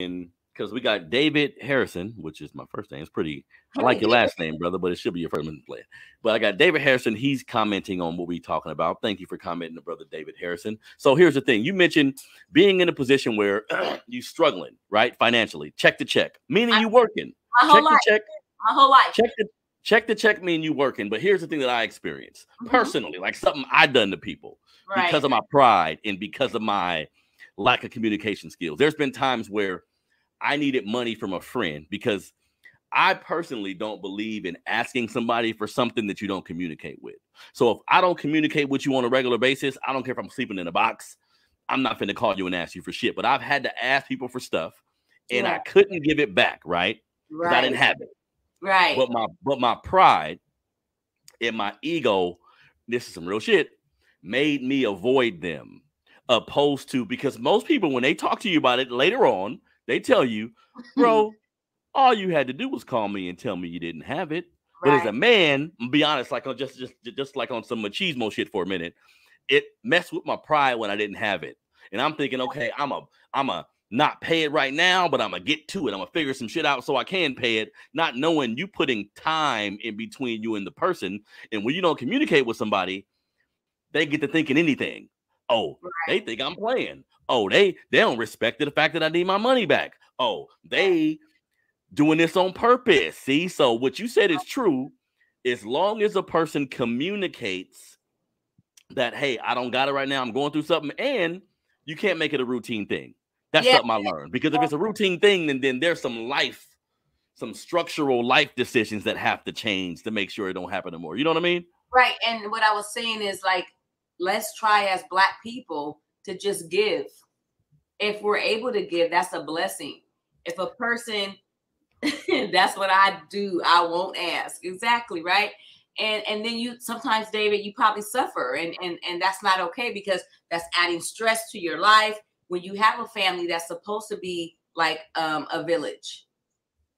And because we got David Harrison, which is my first name. It's pretty, I Hey, like your David. last name, brother, but it should be your first name play. But I got David Harrison. He's commenting on what we're talking about. Thank you for commenting, brother David Harrison. So here's the thing. You mentioned being in a position where you're struggling, right? Financially, check to check, meaning you working. My whole Check to life. check. My whole life. Check the check mean you working. But here's the thing that I experienced personally, like something I done to people because of my pride and because of my lack of communication skills. There's been times where I needed money from a friend because I personally don't believe in asking somebody for something that you don't communicate with. So if I don't communicate with you on a regular basis, I don't care if I'm sleeping in a box, I'm not finna call you and ask you for shit. But I've had to ask people for stuff and I couldn't give it back, right? Because I didn't have it. Right. But my pride and my ego, this is some real shit, made me avoid them. Opposed to, because most people, when they talk to you about it later on, they tell you, bro, all you had to do was call me and tell me you didn't have it. But as a man, I'll be honest, like on just like on some machismo shit for a minute, it messed with my pride when I didn't have it. And I'm thinking, okay, I'm a not pay it right now, but I'm gonna get to it. I'm gonna figure some shit out so I can pay it, not knowing you putting time in between you and the person. And when you don't communicate with somebody, they get to thinking anything. Oh, they think I'm playing. Oh, they don't respect the fact that I need my money back. Oh, they doing this on purpose. See, so what you said is true. As long as a person communicates that, hey, I don't got it right now, I'm going through something, and you can't make it a routine thing. That's something I learned. Because if it's a routine thing, then there's some structural life decisions that have to change to make sure it don't happen anymore. You know what I mean? Right. And what I was saying is, like, let's try as Black people to just give. If we're able to give, that's a blessing. If a person, that's what I do, I won't ask. Exactly, right? And then you sometimes, David, you probably suffer, and that's not okay, because that's adding stress to your life when you have a family that's supposed to be like a village.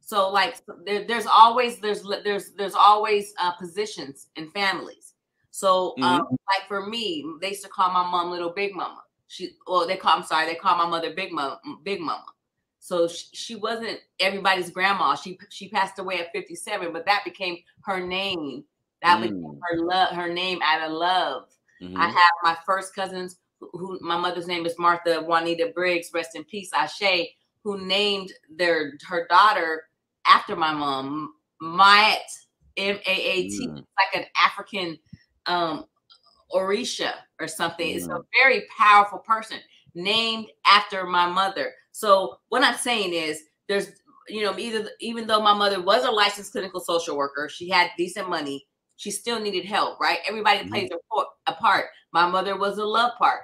So like there's always positions in families. So like for me, they used to call my mom Little Big Mama. They call my mother Big Mama. So she wasn't everybody's grandma. She passed away at 57, but that became her name. That became her name out of love. I have my first cousins who my mother's name is Martha Juanita Briggs, rest in peace, Ashe, who named her daughter after my mom, Maat, M-A-A-T, like an African Orisha or something. It's a very powerful person named after my mother. So what I'm saying is there's, even though my mother was a licensed clinical social worker, she had decent money, she still needed help, right? Everybody plays a part. My mother was a love part.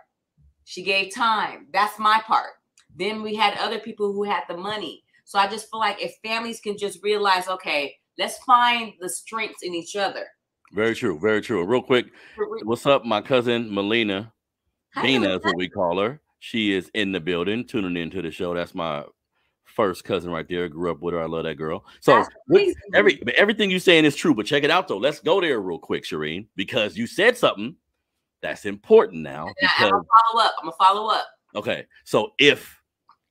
She gave time. That's my part. Then we had other people who had the money. So I just feel like if families can just realize, okay, let's find the strengths in each other. Very true. Very true. Real quick, what's up, my cousin Melina? Bina is what we call her. She is in the building, tuning into the show. That's my first cousin right there. Grew up with her. I love that girl. So everything you're saying is true, but check it out though. Let's go there real quick, Cherene, because you said something that's important now. I'm gonna follow up. Okay. So because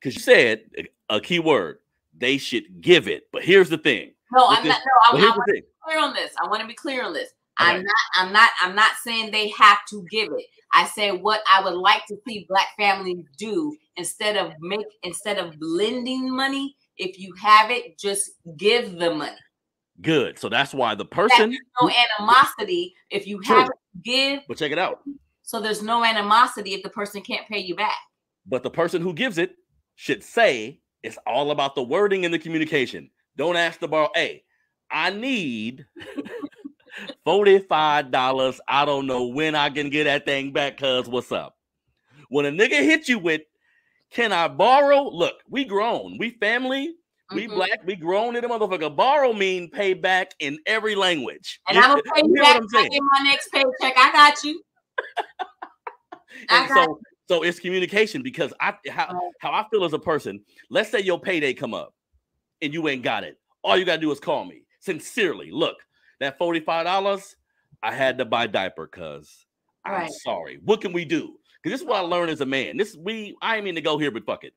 you said a key word, they should give it. But here's the thing. No, I'm not. No, I want to be clear on this. I want to be clear on this. Okay. I'm not saying they have to give it. I say what I would like to see Black families do instead of lending money. If you have it, just give the money. Good. So that's why the person no animosity. If you have it, give. But check it out. So there's no animosity if the person can't pay you back. But the person who gives it should say it's all about the wording and the communication. Don't ask to borrow. Hey, I need $45. I don't know when I can get that thing back, cuz what's up? When a nigga hit you with, can I borrow? Look, we grown. We family. We Black. We grown in the motherfucker. Borrow mean pay back in every language. And I'm going to pay you back in my next paycheck. I got you. So it's communication, because how I feel as a person, let's say your payday come up and you ain't got it. All you got to do is call me. Sincerely, look, that $45, I had to buy diaper, cuz I'm sorry. What can we do? Because this is what I learned as a man. I ain't mean to go here, but fuck it.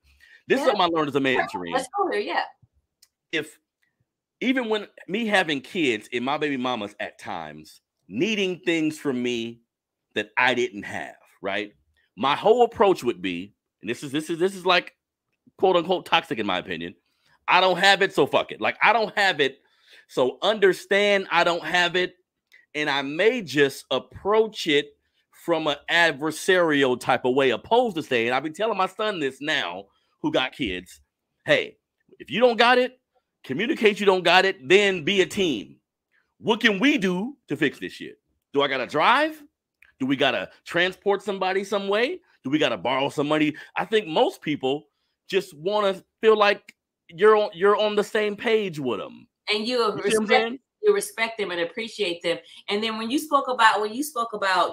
This is something I learned as a man, Cherene. Let's go there, yeah. If even when me having kids and my baby mamas at times needing things from me that I didn't have, right? My whole approach would be, and this is like quote unquote toxic in my opinion. I don't have it, so fuck it. Like I don't have it, so understand I don't have it, and I may just approach it from an adversarial type of way, opposed to saying, I'll be telling my son this now, who got kids, hey, if you don't got it, communicate you don't got it, then be a team. What can we do to fix this shit? Do I gotta drive? Do we gotta transport somebody some way? Do we gotta borrow some money? I think most people just want to feel like you're on the same page with them. And you respect them and appreciate them. And then when you spoke about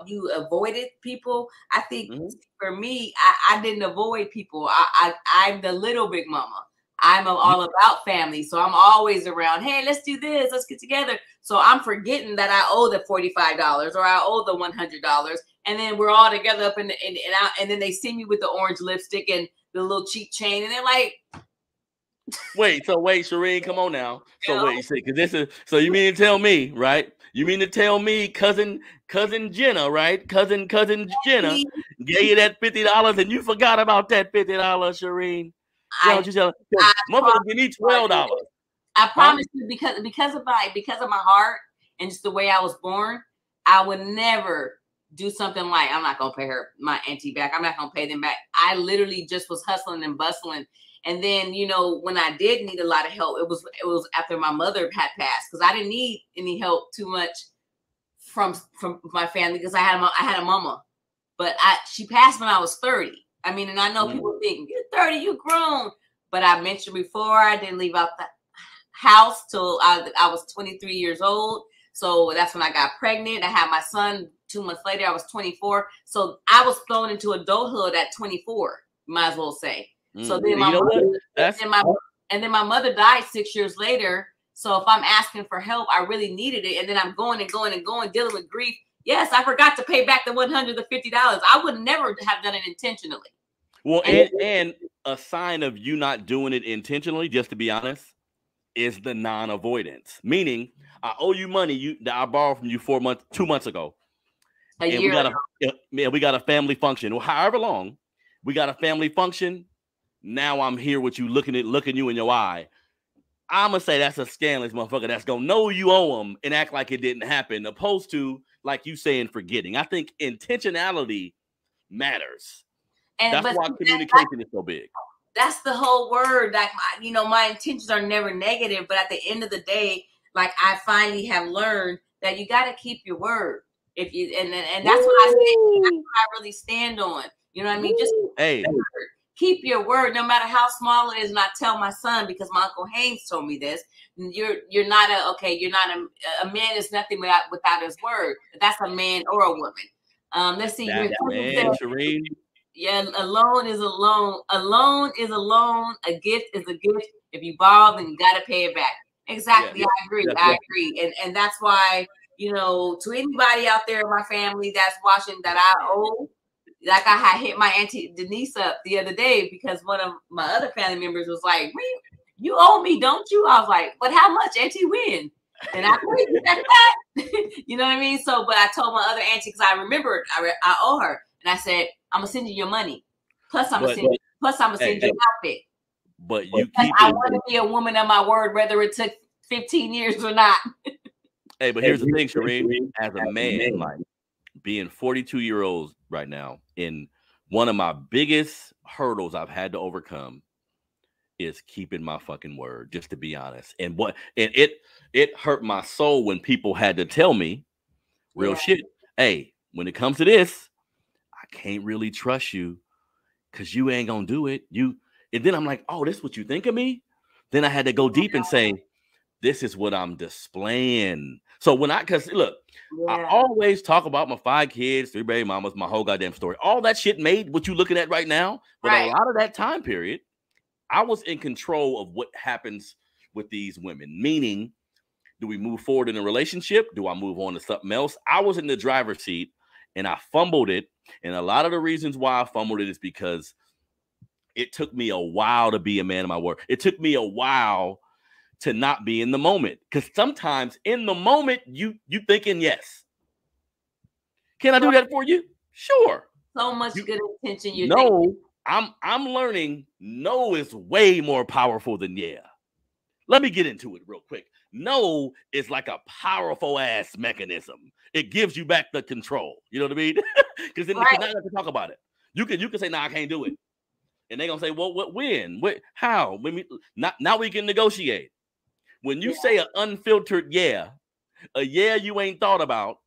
you avoided people, I think for me, I didn't avoid people. I'm the little big mama. I'm all about family. So I'm always around. Hey, let's do this. Let's get together. So I'm forgetting that I owe the $45 or I owe the $100. And then we're all together up and then they see me with the orange lipstick and the little cheap chain. And they're like, wait, Cherene, come on now. So wait, because this is, so you mean to tell me, right? You mean to tell me cousin Jenna, right? Cousin Jenna gave you that $50 and you forgot about that $50, Cherene. Motherfucker, you need $12. I promise you, because of my heart and just the way I was born, I would never do something like, I'm not gonna pay my auntie back. I'm not gonna pay them back. I literally just was hustling and bustling. And then, when I did need a lot of help, it was after my mother had passed, because I didn't need any help too much from my family, because I had a mama, but she passed when I was 30. I mean, and I know people think you're 30, you grown, but I mentioned before I didn't leave out the house till I was 23 years old. So that's when I got pregnant. I had my son 2 months later. I was 24. So I was thrown into adulthood at 24. Might as well say. So then my mother died 6 years later. So if I'm asking for help, I really needed it, and then I'm going, dealing with grief. Yes, I forgot to pay back the $150. I would never have done it intentionally. Well, and a sign of you not doing it intentionally, just to be honest, is the non-avoidance. Meaning, I owe you money that I borrowed from you 2 months ago. We got a family function. Well, however long, we got a family function. Now I'm here with you, looking you in your eye. I'm gonna say that's a scandalous motherfucker that's gonna know you owe them and act like it didn't happen, opposed to, like you saying, forgetting. I think intentionality matters. And that's why communication is so big. That's the whole word. Like, my intentions are never negative, but at the end of the day, like, I finally have learned that you got to keep your word. If you and that's what I say. That's what I really stand on. You know what I mean? Just keep your word, no matter how small it is. And I tell my son, because my Uncle Haynes told me this: you're not a man is nothing without his word. That's a man or a woman. Let's see. Cherene. Yeah, a loan is a loan. A loan is a loan. A gift is a gift. If you borrow, then you got to pay it back. Exactly. I agree. I agree. And that's why, to anybody out there in my family that's watching that I owe, like I had hit my Auntie Denise up the other day because one of my other family members was like, you owe me, don't you? I was like, but how much, Auntie? When? And I paid you back. You know what I mean? So, but I told my other auntie, because I remembered I owe her. And I said, I'm gonna send you your money. Plus, I'm gonna send you an outfit. But I want to be a woman of my word, whether it took 15 years or not. Hey, but here's the thing, Cherene. As a man, like being 42 years old right now, in one of my biggest hurdles I've had to overcome is keeping my fucking word. Just to be honest, and it hurt my soul when people had to tell me real shit. Hey, when it comes to this, I can't really trust you because you ain't gonna do it. And then I'm like, oh, this is what you think of me? Then I had to go deep and say, this is what I'm displaying. So because look, I always talk about my 5 kids, 3 baby mamas, my whole goddamn story. All that shit made what you looking at right now. But a lot of that time period, I was in control of what happens with these women. Meaning, do we move forward in a relationship? Do I move on to something else? I was in the driver's seat and I fumbled it. And a lot of the reasons why I fumbled it is because it took me a while to be a man of my word. It took me a while to not be in the moment, because sometimes in the moment you thinking yes. Can I do that for you? Sure. So much good intention. You no, I'm learning no is way more powerful than yeah. Let me get into it real quick. No is like a powerful ass mechanism. It gives you back the control. You know what I mean? Because then now you have to talk about it. You can say, "Nah, I can't do it," and they're gonna say, "Well, what? When? What? How? Now we can negotiate." When you say an unfiltered yeah, a yeah you ain't thought about,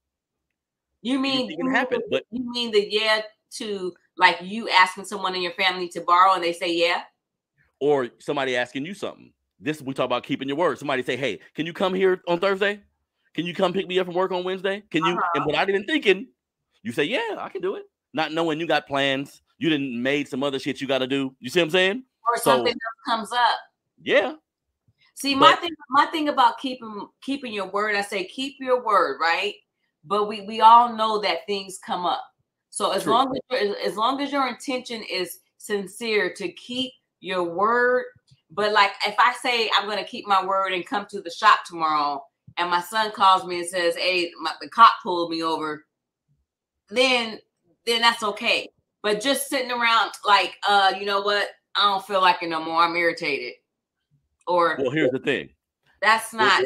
you mean it can happen. But you mean the yeah to like you asking someone in your family to borrow and they say yeah, or somebody asking you something. This we talk about keeping your word. Somebody say, "Hey, can you come here on Thursday? Can you come pick me up from work on Wednesday? Can you?" And without even thinking, you say, "Yeah, I can do it," not knowing you got plans. You didn't made some other shit you got to do. You see what I'm saying? Or something else comes up. Yeah. See, my thing about keeping your word, I say keep your word, right? But we all know that things come up. So as long as your intention is sincere to keep your word, but like if I say I'm going to keep my word and come to the shop tomorrow, and my son calls me and says, "Hey, the cop pulled me over," then that's okay. But just sitting around like, you know what? I don't feel like it no more. I'm irritated. Or well, here's the thing. That's not.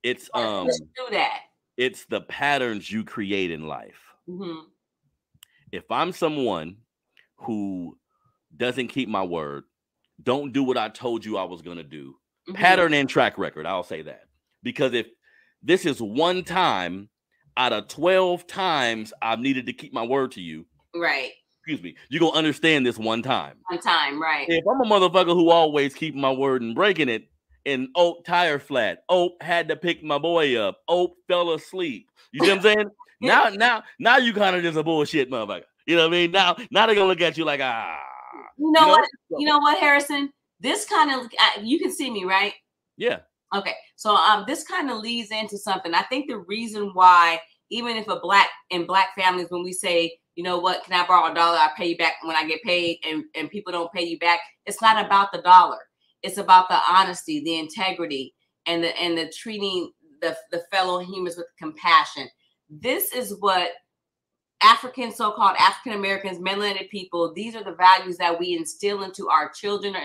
It's do that. It's the patterns you create in life. Mm-hmm. If I'm someone who doesn't keep my word, don't do what I told you I was going to do, pattern and track record, I'll say that. Because if this is one time out of 12 times I've needed to keep my word to you, right? Excuse me, you're going to understand this one time. One time, right. If I'm a motherfucker who always keep my word and breaking it, and tire flat, had to pick my boy up, fell asleep. You see what I'm saying? Now you kind of just a bullshit motherfucker. You know what I mean? Now they're gonna look at you like You know what, Harrison? This kind of you can see me, right? Yeah. Okay. So this kind of leads into something. I think the reason why, even if black families, when we say, you know what, can I borrow $1? I'll pay you back when I get paid, and people don't pay you back. It's not about the dollar. It's about the honesty, the integrity, and the treating the fellow humans with compassion. This is what so-called African Americans, melanated people, these are the values that we instill into our children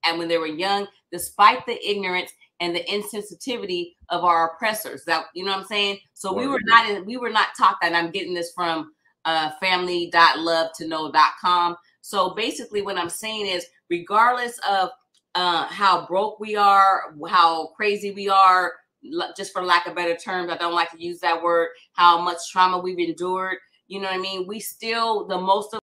and when they were young, despite the ignorance and the insensitivity of our oppressors. That, you know what I'm saying? So we were not taught that. And I'm getting this from family.lovetoknow.com. So basically what I'm saying is, regardless of how broke we are, how crazy we are, just for lack of better terms, I don't like to use that word, how much trauma we've endured, you know what I mean? We still, the most of